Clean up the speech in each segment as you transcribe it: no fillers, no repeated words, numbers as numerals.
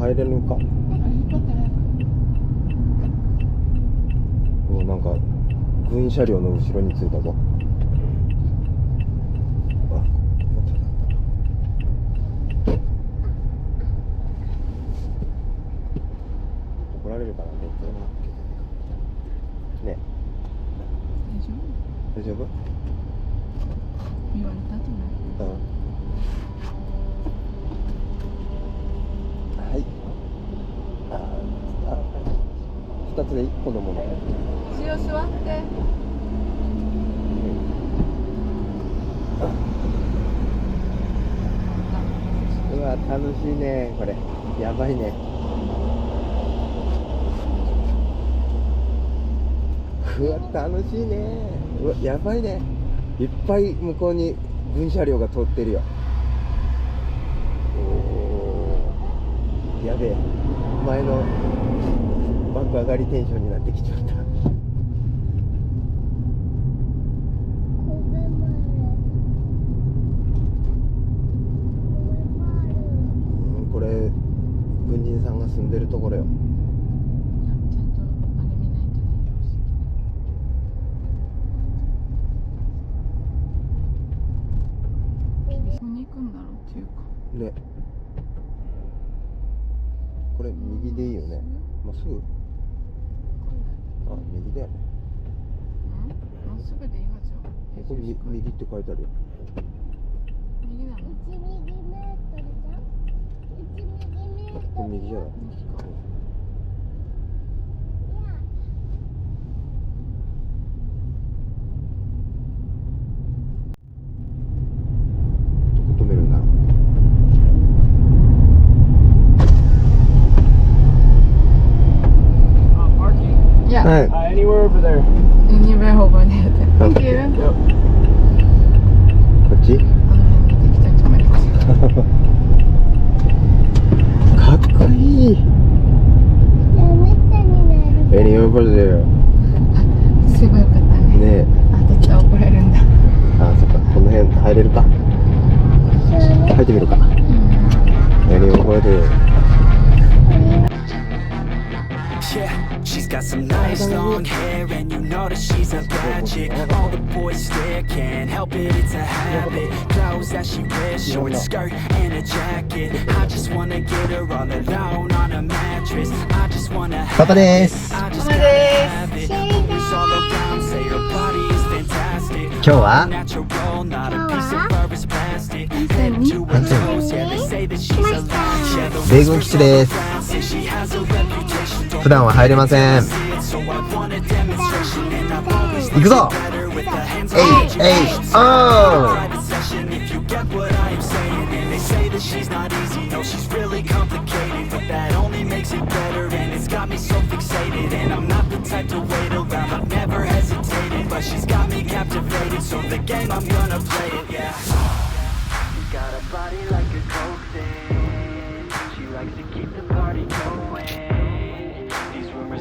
入れるのか。なんか軍車両の後ろに着いたぞ。怒られるからね。ね。大丈夫？言われたとね。はい。2つで1個のもの。塩座って。うわ、楽しいね、これ。やばいね。うわ、楽しいね。うわ、やばいね。いっぱい向こうに軍車両が通ってるよ。やべえ、前の爆上がりテンションになってきちゃった。これ軍人さんが住んでるところよ。ちゃんとあれ見ないとね。どこに行くんだろうっていうかね。これ右でいいよね。まっすぐ。あ、右だよね。まっすぐでいいはずよ。これ右って書いてあるよ。右なの？これ右じゃない？右か。どこ止めるんだろう。Yeah. Anywhere over there. Anywhere over there. Thank you. こっち？あの辺にできたら止めるか。かっこいい。Anywhere over there. すごいよかったね。ねえ。あ、どっちは怒られるんだ。あ、そっか。この辺入れるか。入ってみるか。Anywhere over there. She's got some nice long hair and you know that she's a bad chick. All the boys stare, can't help it, it's a habit. Clothes that she wears, short skirt and a jacket. I just wanna get her all alone on a mattress. I just wanna have it, I just gotta have it. Rumors all around say her body is fantastic. 今日は Natural, not a piece of fur is plastic. Head to her toes, yeah, they say that she's a latch. 米軍基地です。普段は入れません。行くぞ。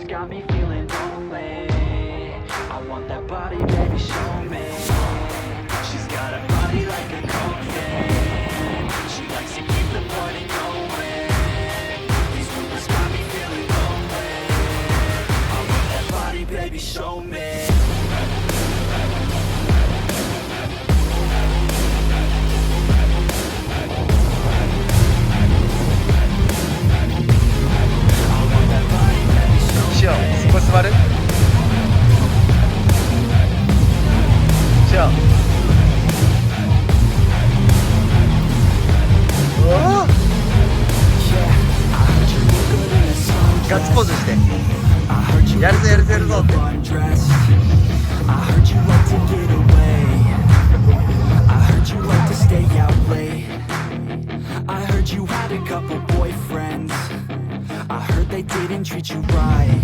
Got me feeling lonely. I want that body, baby, show me. She's got a body like a cocaine. She likes to keep the party going. These rumors got me feeling lonely. I want that body, baby, show me. 시영, 스포츠 말은? 시영. 우와! 가스포즈して. 야르소 야르소 야르소って. I heard you like to get away. I heard you like to stay out late. I heard you had a couple boyfriends. I heard they didn't treat you right.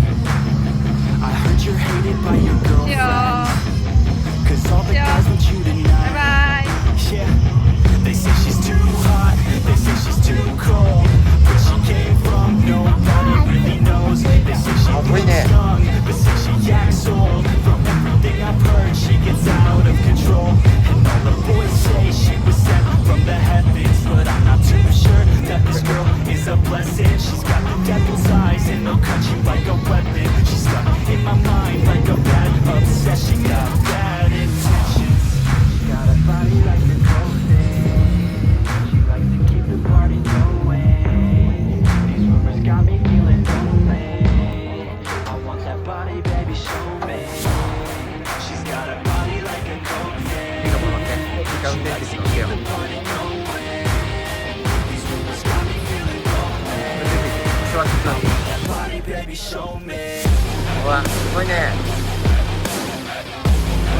I heard you're hated by your girlfriend. Cause all the guys want you tonight. Bye. Yeah. They say she's too hot. They say she's too cold. Where she came from, nobody really knows. They say she's young, but say she acts old. From everything I've heard, she gets out of control. And all the boys say she was sent from the heavens, but I'm not too sure that this girl is a blessing. She's got の部屋も座って座って。うわすごいね。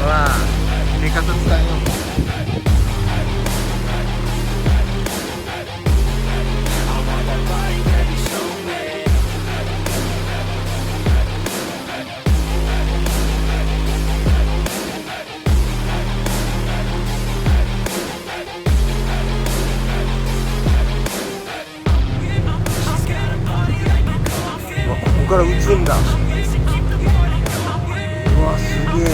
うわ寝方伝えよう。ここから撃つんだ。うわすげえ。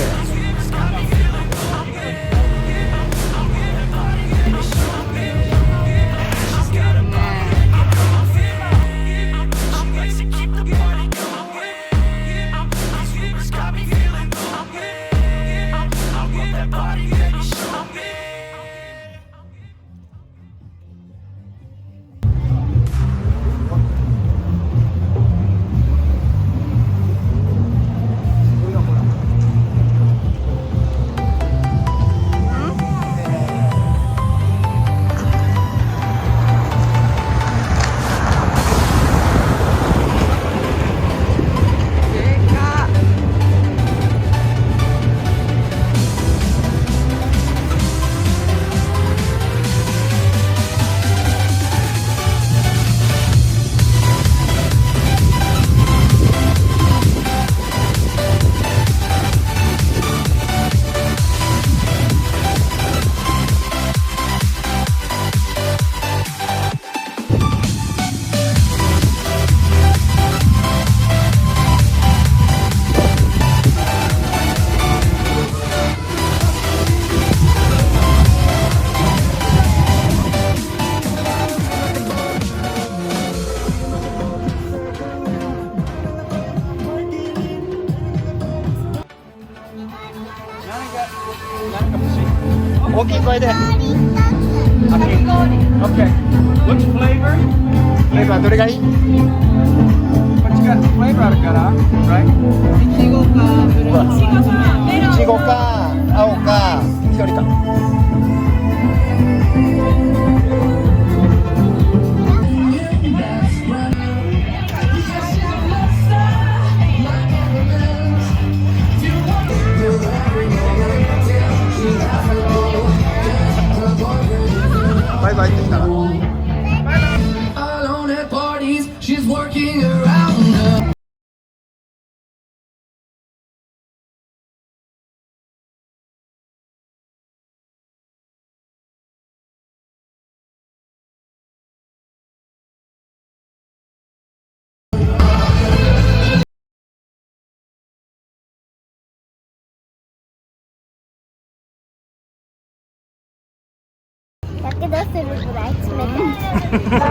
大きい声で。Okay. Which flavor? フレーバーどれがいい？ But you got flavor あるから、right? いちごかブルーいちごか青か緑か。バイバイって言ったら。やけどするぐらい冷た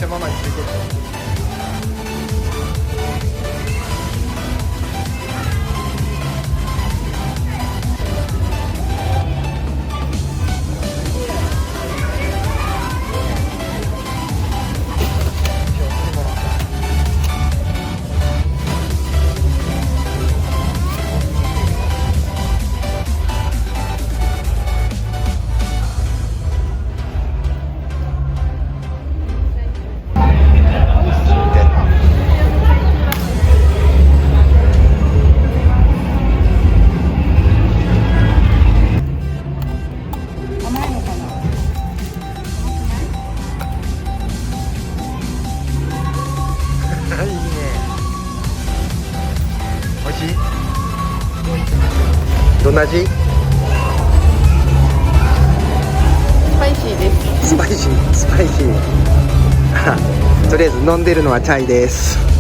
ママについてる。同じ？スパイシーです。スパイシー。とりあえず飲んでるのはチャイです。